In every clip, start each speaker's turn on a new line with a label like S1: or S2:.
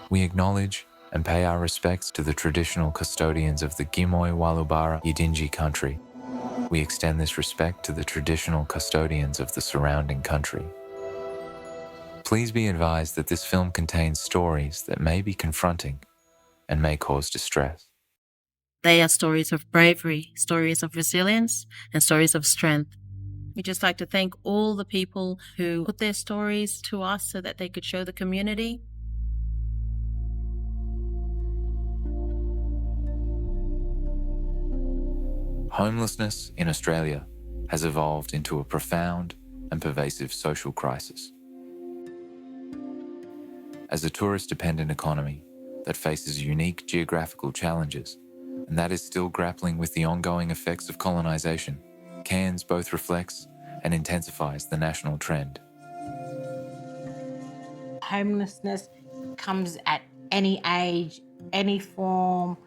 S1: We acknowledge and pay our respects to the traditional custodians of the Gimoy Walubara Yidinji country. We extend this respect to the traditional custodians of the surrounding country. Please be advised that this film contains stories that may be confronting and may cause distress.
S2: They are stories of bravery, stories of resilience, and stories of strength. We'd just like to thank all the people who put their stories to us so that they could show the community.
S1: Homelessness in Australia has evolved into a profound and pervasive social crisis. As a tourist-dependent economy that faces unique geographical challenges and that is still grappling with the ongoing effects of colonisation, Cairns both reflects and intensifies the national trend.
S3: Homelessness comes at any age, any form,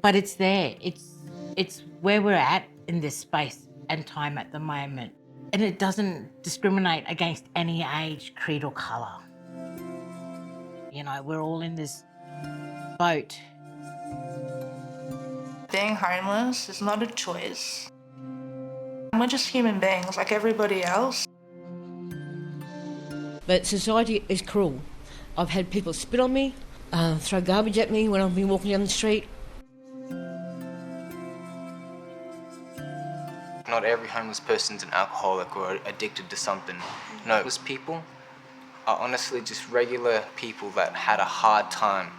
S3: but it's there. It's where we're at in this space and time at the moment. And it doesn't discriminate against any age, creed or colour. You know, we're all in this boat.
S4: Being homeless is not a choice. We're just human beings like everybody else.
S5: But society is cruel. I've had people spit on me, throw garbage at me when I've been walking down the street.
S6: Not every homeless person's an alcoholic or addicted to something. No, homeless people are honestly just regular people that had a hard time.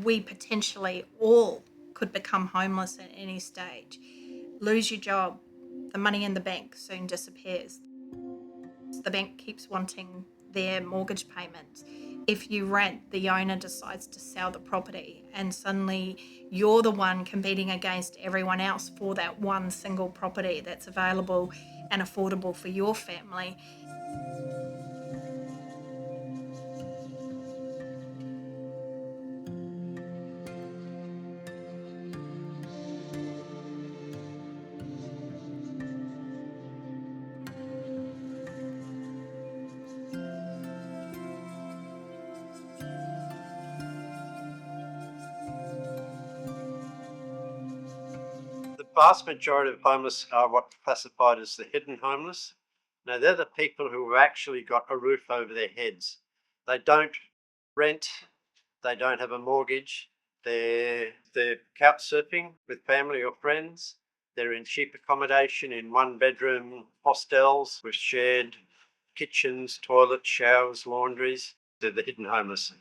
S7: We potentially all could become homeless at any stage. Lose your job, the money in the bank soon disappears. The bank keeps wanting their mortgage payment. If you rent, the owner decides to sell the property and suddenly you're the one competing against everyone else for that one single property that's available and affordable for your family.
S8: The vast majority of homeless are what's classified as the hidden homeless. Now, they're the people who have actually got a roof over their heads. They don't rent, they don't have a mortgage, they're couch surfing with family or friends, they're in cheap accommodation in one-bedroom hostels with shared kitchens, toilets, showers, laundries. They're the hidden homeless.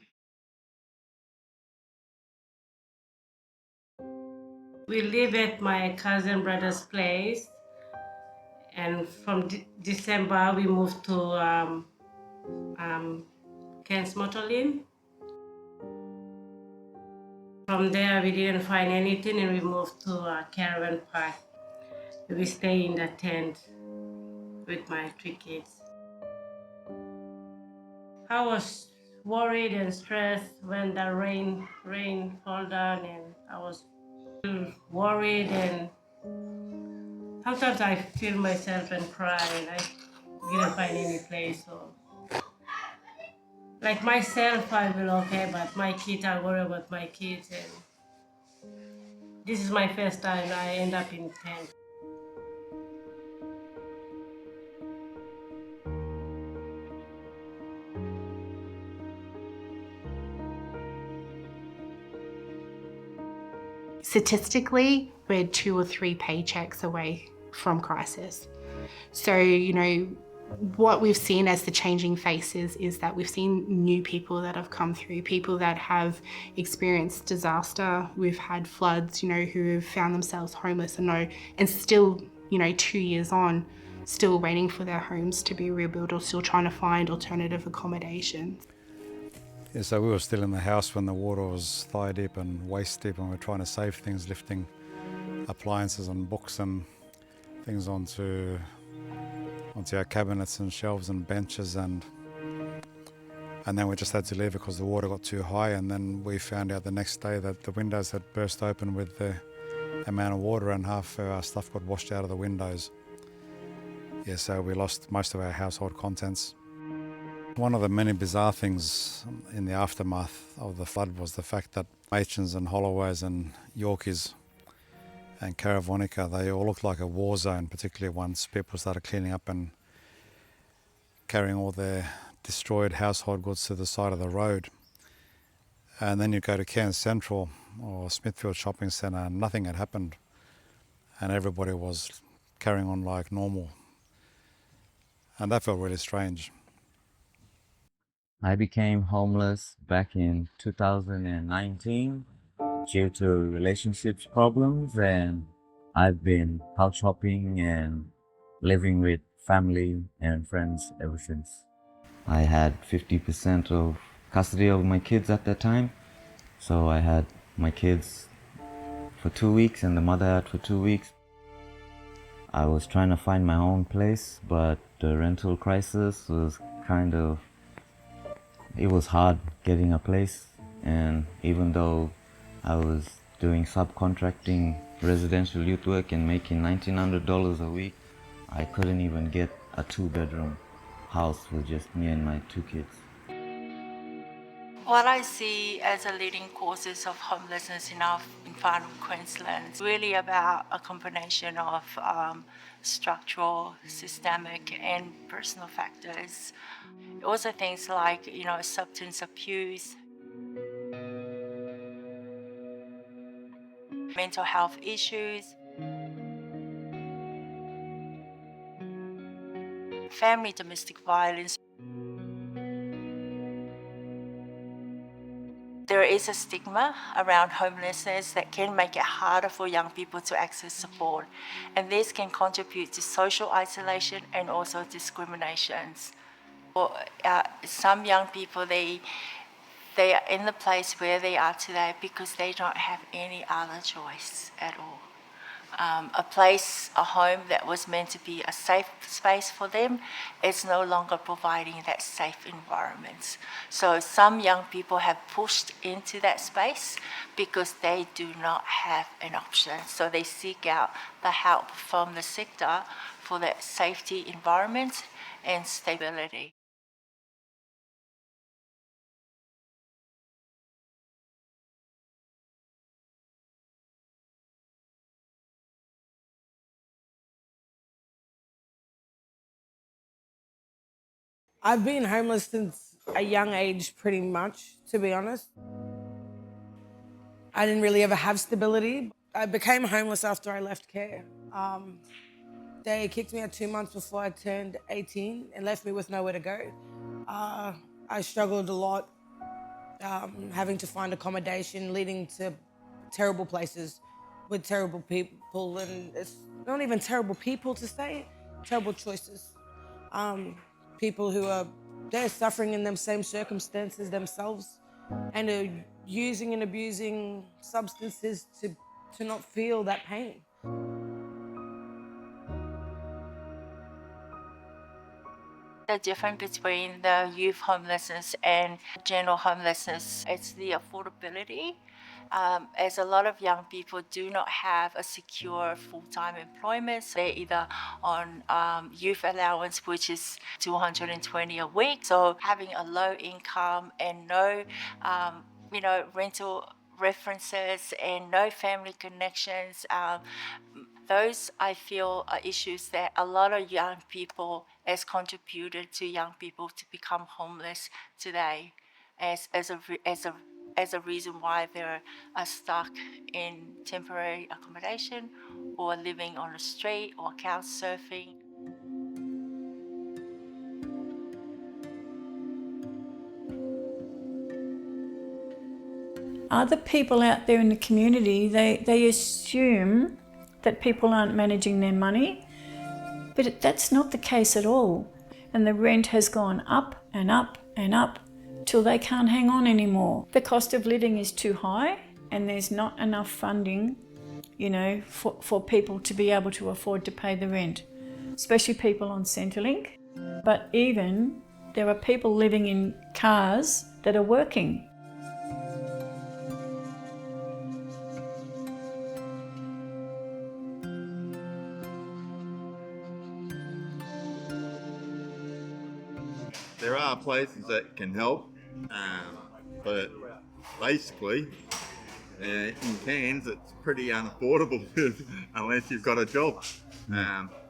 S9: We live at my cousin brother's place, and from December we moved to Cairns Motorlane. From there we didn't find anything and we moved to Caravan Park. We stay in the tent with my 3 kids. I was worried and stressed when the rain fall down, and I was worried, and sometimes I feel myself and cry, and I didn't find any place. So, like myself, I will okay, but my kids, I worry about my kids, and this is my first time I end up in tent.
S10: Statistically, we're 2 or 3 paychecks away from crisis. So, you know, what we've seen as the changing faces is that we've seen new people that have come through, people that have experienced disaster. We've had floods, you know, who have found themselves homeless and still, you know, 2 years on, still waiting for their homes to be rebuilt or still trying to find alternative accommodation.
S11: Yeah, so we were still in the house when the water was thigh deep and waist deep, and we were trying to save things, lifting appliances and books and things onto our cabinets and shelves and benches, and then we just had to leave because the water got too high. And then we found out the next day that the windows had burst open with the amount of water, and half of our stuff got washed out of the windows. Yeah, so we lost most of our household contents. One of the many bizarre things in the aftermath of the flood was the fact that Machins and Holloways and Yorkies and Caravonica, they all looked like a war zone, particularly once people started cleaning up and carrying all their destroyed household goods to the side of the road. And then you go to Cairns Central or Smithfield Shopping Centre and nothing had happened. And everybody was carrying on like normal. And that felt really strange.
S12: I became homeless back in 2019 due to relationships problems, and I've been couch hopping and living with family and friends ever since. I had 50% of custody of my kids at that time, so I had my kids for 2 weeks and the mother had for 2 weeks. I was trying to find my own place, but the rental crisis was it was hard getting a place, and even though I was doing subcontracting residential youth work and making $1,900 a week, I couldn't even get a 2-bedroom house with just me and my 2 kids.
S13: What I see as the leading causes of homelessness in far north Queensland is really about a combination of structural, systemic, and personal factors. Also things like, substance abuse, mental health issues, family domestic violence. There is a stigma around homelessness that can make it harder for young people to access support, and this can contribute to social isolation and also discriminations. For some young people, they are in the place where they are today because they don't have any other choice at all. A home that was meant to be a safe space for them is no longer providing that safe environment. So some young people have pushed into that space because they do not have an option. So they seek out the help from the sector for that safety environment and stability.
S14: I've been homeless since a young age, pretty much, to be honest. I didn't really ever have stability. I became homeless after I left care. They kicked me out 2 months before I turned 18 and left me with nowhere to go. I struggled a lot, having to find accommodation, leading to terrible places with terrible people. And it's not even terrible people to say, terrible choices. People who they're suffering in them same circumstances themselves and are using and abusing substances to not feel that pain.
S13: The difference between the youth homelessness and general homelessness is the affordability. As a lot of young people do not have a secure full-time employment, so they're either on youth allowance, which is $220 a week. So having a low income and no, rental references and no family connections, those I feel are issues that a lot of young people has contributed to young people to become homeless today as a reason why they're stuck in temporary accommodation or living on the street or couch surfing.
S15: Other people out there in the community, they assume that people aren't managing their money, but that's not the case at all. And the rent has gone up and up and up till they can't hang on anymore. The cost of living is too high and there's not enough funding, for people to be able to afford to pay the rent, especially people on Centrelink. But even there are people living in cars that are working.
S16: There are places that can help, but basically, in Cairns, it's pretty unaffordable unless you've got a job,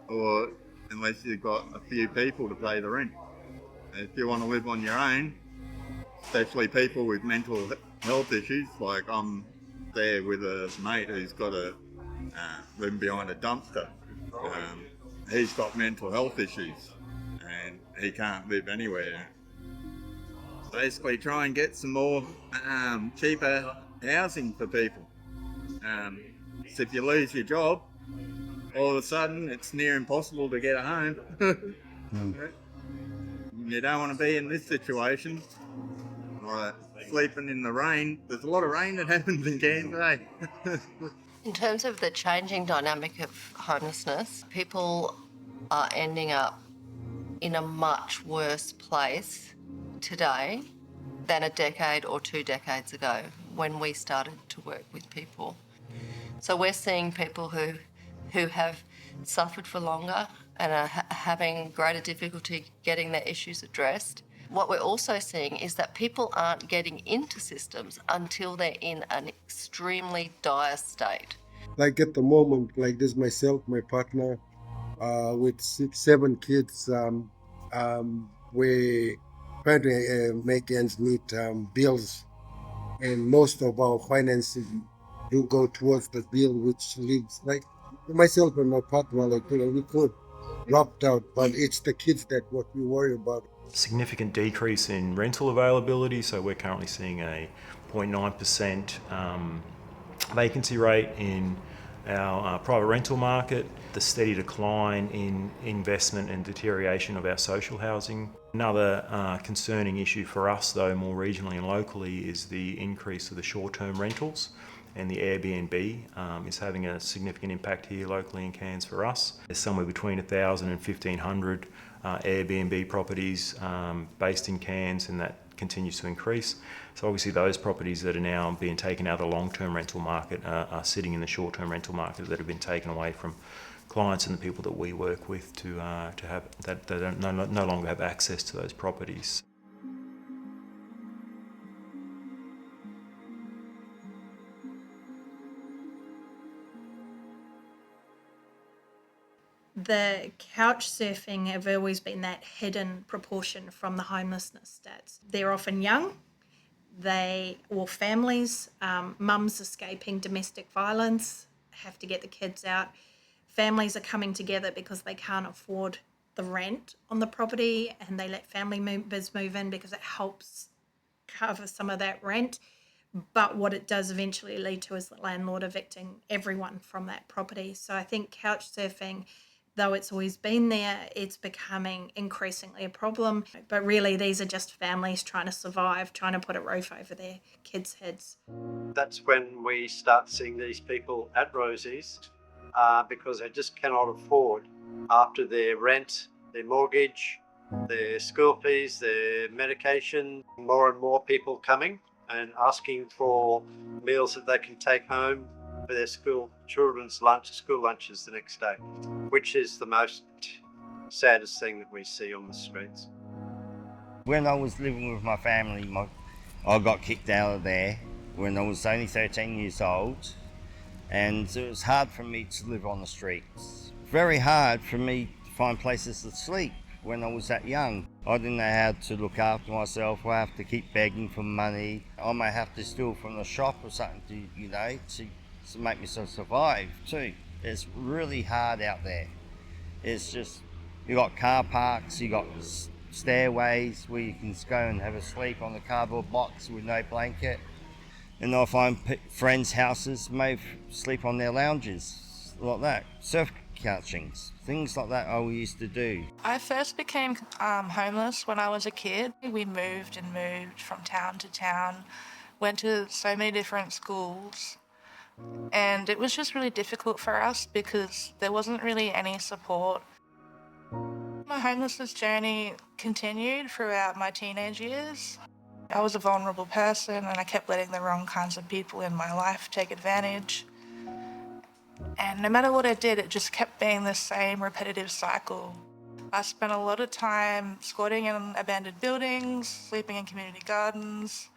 S16: or unless you've got a few people to pay the rent. If you want to live on your own, especially people with mental health issues, like I'm there with a mate who's got a living behind a dumpster. He's got mental health issues and he can't live anywhere. Basically try and get some more cheaper housing for people. So if you lose your job, all of a sudden it's near impossible to get a home. You don't want to be in this situation. Like sleeping in the rain. There's a lot of rain that happens in Cairns today.
S17: In terms of the changing dynamic of homelessness, people are ending up in a much worse place today than a decade or 2 decades ago when we started to work with people. So we're seeing people who have suffered for longer and are having greater difficulty getting their issues addressed. What we're also seeing is that people aren't getting into systems until they're in an extremely dire state.
S18: Like at the moment, like this myself, my partner, with 6-7 kids, we try to make ends meet, bills, and most of our finances do go towards the bill, which leaves like myself and my partner, like we could dropped out, but it's the kids that what we worry about.
S19: Significant decrease in rental availability, so we're currently seeing a 0.9% vacancy rate in our private rental market, the steady decline in investment and deterioration of our social housing. Another concerning issue for us, though, more regionally and locally, is the increase of the short-term rentals, and the Airbnb is having a significant impact here locally in Cairns for us. There's somewhere between 1,000 and 1,500 Airbnb properties based in Cairns, and that continues to increase. So obviously those properties that are now being taken out of the long-term rental market are sitting in the short-term rental market that have been taken away from clients and the people that we work with to have that they don't no longer have access to those properties.
S7: The couch surfing have always been that hidden proportion from the homelessness stats. They're often young, or families, mums escaping domestic violence, have to get the kids out. Families are coming together because they can't afford the rent on the property, and they let family members move in because it helps cover some of that rent. But what it does eventually lead to is the landlord evicting everyone from that property. So I think couch surfing, though it's always been there, it's becoming increasingly a problem. But really, these are just families trying to survive, trying to put a roof over their kids' heads.
S8: That's when we start seeing these people at Rosie's because they just cannot afford, after their rent, their mortgage, their school fees, their medication, more and more people coming and asking for meals that they can take home for their school lunches the next day, which is the most saddest thing that we see on the streets.
S20: When I was living with my family, I got kicked out of there when I was only 13 years old, and it was hard for me to live on the streets. Very hard for me to find places to sleep when I was that young. I didn't know how to look after myself. I have to keep begging for money. I may have to steal from the shop or something to make myself survive too. It's really hard out there. It's just, you got car parks, you got stairways where you can go and have a sleep on the cardboard box with no blanket. And I find friends' houses may sleep on their lounges, like that. Surf couchings, things like that I used to do.
S4: I first became homeless when I was a kid. We moved from town to town, went to so many different schools, and it was just really difficult for us because there wasn't really any support. My homelessness journey continued throughout my teenage years. I was a vulnerable person and I kept letting the wrong kinds of people in my life take advantage. And no matter what I did, it just kept being the same repetitive cycle. I spent a lot of time squatting in abandoned buildings, sleeping in community gardens,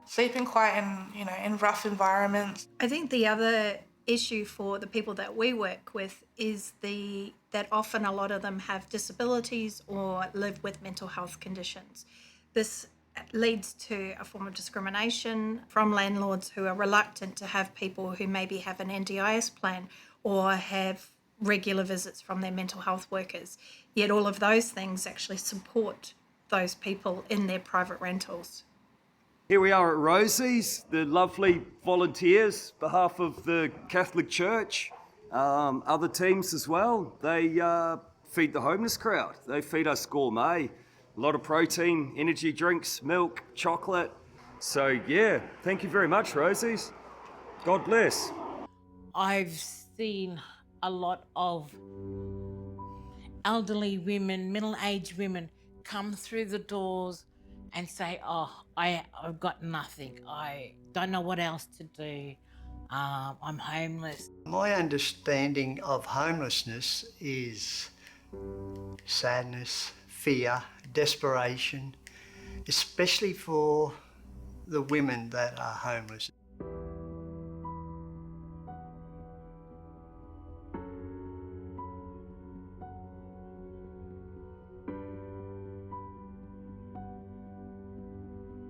S4: sleeping quite in rough environments.
S7: I think the other issue for the people that we work with is that often a lot of them have disabilities or live with mental health conditions. This leads to a form of discrimination from landlords who are reluctant to have people who maybe have an NDIS plan or have regular visits from their mental health workers. Yet all of those things actually support those people in their private rentals.
S21: Here we are at Rosie's, the lovely volunteers, behalf of the Catholic Church, other teams as well. They feed the homeless crowd. They feed us gourmet, a lot of protein, energy drinks, milk, chocolate. So yeah, thank you very much, Rosie's. God bless.
S3: I've seen a lot of elderly women, middle-aged women come through the doors and say, oh, I've got nothing. I don't know what else to do. I'm homeless.
S22: My understanding of homelessness is sadness, fear, desperation, especially for the women that are homeless.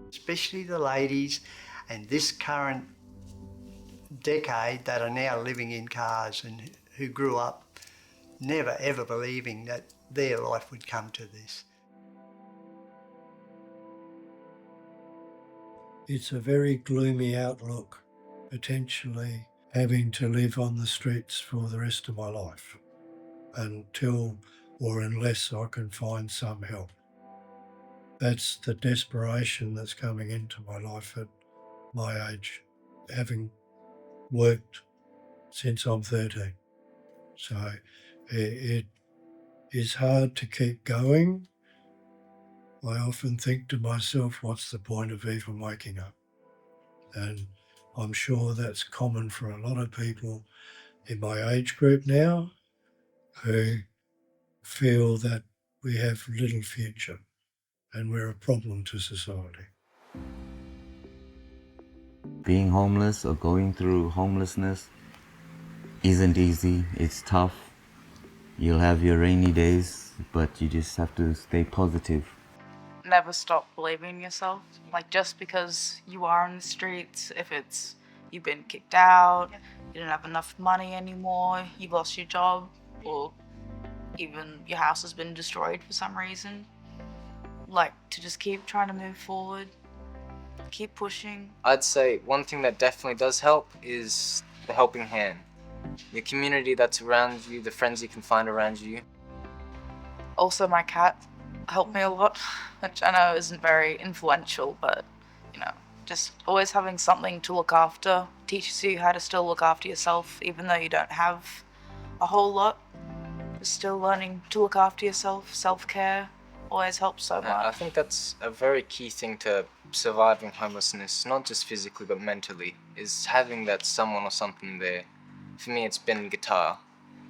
S22: Especially the ladies and this current decade that are now living in cars and who grew up never ever believing that their life would come to this.
S23: It's a very gloomy outlook, potentially having to live on the streets for the rest of my life until or unless I can find some help. That's the desperation that's coming into my life at my age, having worked since I'm 13. So it is hard to keep going. I often think to myself, what's the point of even waking up? And I'm sure that's common for a lot of people in my age group now who feel that we have little future and we're a problem to society.
S12: Being homeless or going through homelessness isn't easy. It's tough. You'll have your rainy days, but you just have to stay positive.
S24: Never stop believing in yourself. Like, just because you are on the streets, if it's you've been kicked out, you don't have enough money anymore, you've lost your job, or even your house has been destroyed for some reason, like, to just keep trying to move forward, keep pushing.
S6: I'd say one thing that definitely does help is the helping hand. Your community that's around you, the friends you can find around you.
S24: Also, my cat helped me a lot, which I know isn't very influential, but, just always having something to look after teaches you how to still look after yourself, even though you don't have a whole lot. Just still learning to look after yourself, self-care always helps so much.
S6: I think that's a very key thing to surviving homelessness, not just physically but mentally, is having that someone or something there. For me, it's been guitar.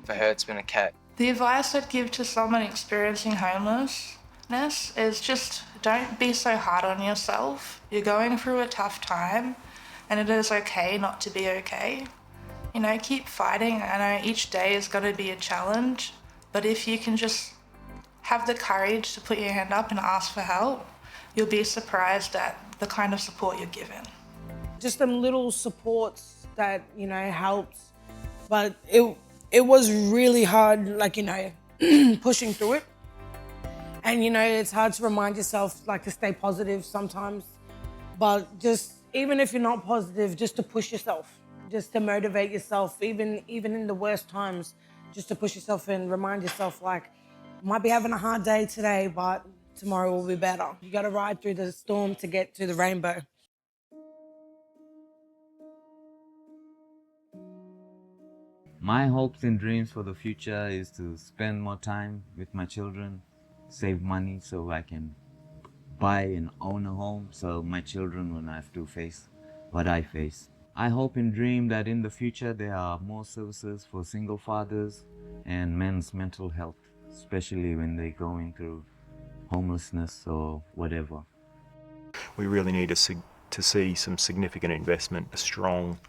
S6: For her, it's been a cat.
S4: The advice I'd give to someone experiencing homelessness is just don't be so hard on yourself. You're going through a tough time and it is okay not to be okay. Keep fighting. I know each day is going to be a challenge, but if you can just have the courage to put your hand up and ask for help, you'll be surprised at the kind of support you're given.
S14: Just them little supports that, helped. But it was really hard, pushing through it. And, it's hard to remind yourself, to stay positive sometimes. But just, even if you're not positive, just to push yourself, just to motivate yourself, even in the worst times, just to push yourself and remind yourself, might be having a hard day today, but tomorrow will be better. You got to ride through the storm to get to the rainbow.
S12: My hopes and dreams for the future is to spend more time with my children, save money so I can buy and own a home so my children will not have to face what I face. I hope and dream that in the future there are more services for single fathers and men's mental health especially when they're going through homelessness or whatever.
S19: We really need to see some significant investment, a strong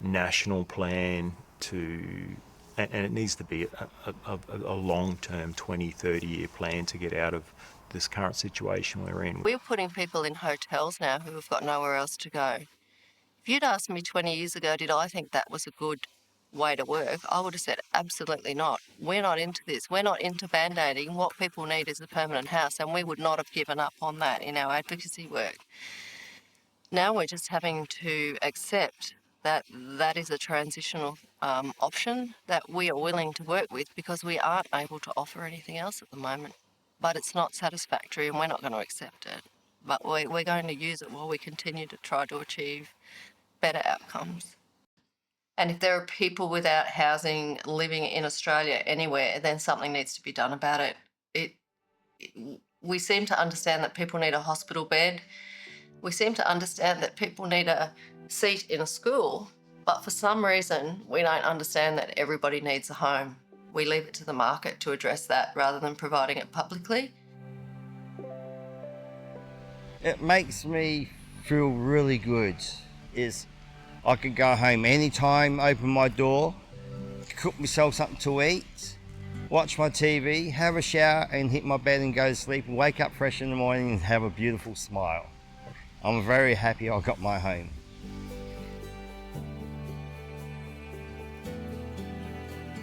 S19: national plan and it needs to be a long-term 20, 30-year plan to get out of this current situation we're in.
S17: We're putting people in hotels now who have got nowhere else to go. If you'd asked me 20 years ago, did I think that was a good way to work, I would have said absolutely not. We're not into this. We're not into band-aiding. What people need is a permanent house, and we would not have given up on that in our advocacy work. Now we're just having to accept that that is a transitional option that we are willing to work with because we aren't able to offer anything else at the moment. But it's not satisfactory and we're not going to accept it. But we're going to use it while we continue to try to achieve better outcomes. And if there are people without housing living in Australia anywhere, then something needs to be done about it. We seem to understand that people need a hospital bed. We seem to understand that people need a seat in a school, but for some reason, we don't understand that everybody needs a home. We leave it to the market to address that rather than providing it publicly.
S20: It makes me feel really good. I could go home anytime, open my door, cook myself something to eat, watch my TV, have a shower and hit my bed and go to sleep, wake up fresh in the morning and have a beautiful smile. I'm very happy I got my home.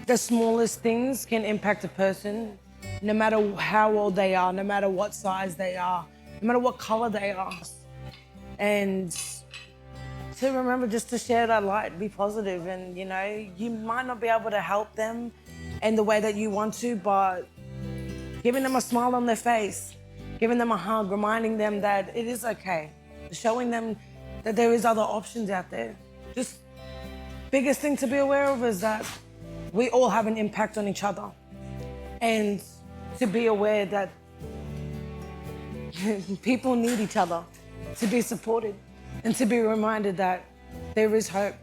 S14: The smallest things can impact a person, no matter how old they are, no matter what size they are, no matter what color they are. And to remember just to share that light, be positive, and you might not be able to help them in the way that you want to, but giving them a smile on their face, giving them a hug, reminding them that it is okay, showing them that there is other options out there. Just biggest thing to be aware of is that we all have an impact on each other, and to be aware that people need each other to be supported and to be reminded that there is hope.